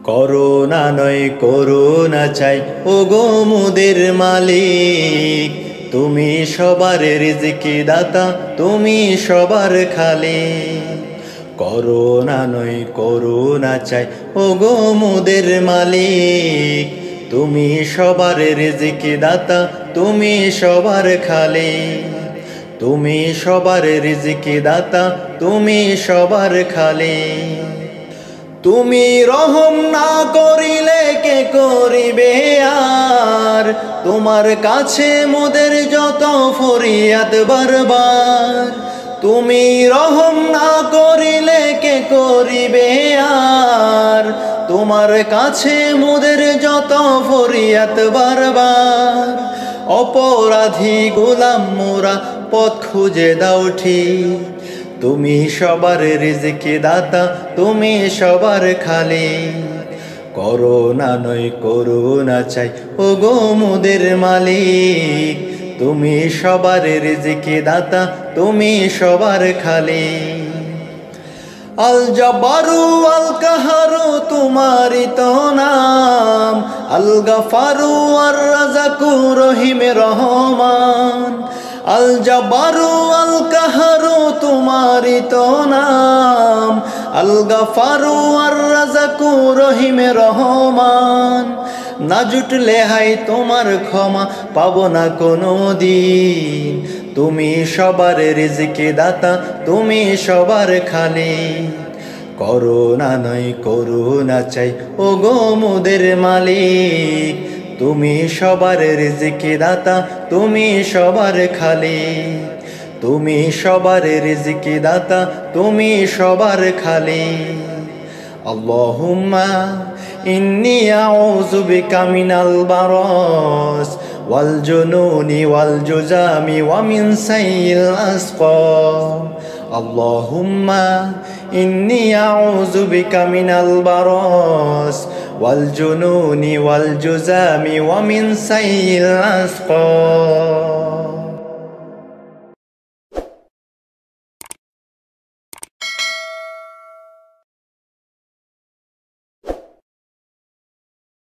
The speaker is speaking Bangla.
করুণা নয় করুণা চাই ওগো মোদের মালিক, তুমি সবার রিজকি দাতা, তুমি সবার খালিক। করুণা নয় করুণা চাই ওগো মোদের মালিক, তুমি সবার রিজকি দাতা, তুমি সবার খালিক। তুমি সবার রিজকি দাতা, তুমি সবার খালিক। তুমি রহম না করিলে কে করিবে আর, তোমার কাছে মোদের যত ফরিয়াদ বারবার। তুমি রহম না করিলে কে করিবে আর, তোমার কাছে মোদের যত ফরিয়াদ বারবার। অপরাধী গোলাম মোরা পথ খুঁজে দাও ঠিক, তুমি সবার রিজকি দাতা, তুমি সবার খালিক। করুণা নয় করুণা চাই ওগো মোদের মালিক, তুমি সবার রিজকি দাতা, তুমি সবার খালিক। আল জব্বারু আল কাহারু তোমারই তো নাম, আল গফারু আর রাযাকু রহিম রহমান। আল জব্বারু আল কাহারু তোমারই তো নাম, আল গফারু আর রাযাকু রহিম রহমান। না জুটলে হাই তোমার ক্ষমা পাবো না কোনো দিন, তুমি সবার রিজকি দাতা, তুমি সবার খালিক। করুণা নয় করুণা চাই ওগো মোদের মালিক, তুমি সবার রিজকি দাতা, তুমি সবার খালিক। তুমি সবার রিজকি দাতা, তুমি সবার খালিক। আল্লাহুম্মা ইন্নী আউযু বিকা মিনাল বারাস ওয়াল জুনুনি ওয়াল জুজামি ওয়া মিন সাইয়িল আসকাম। আল্লাহুম্মা ইন্নী আউযু বিকা মিনাল বারাস ওয়াল জুনুনি ওয়াল জুজামি ওয়া মিন সাইয়িল আসকাম।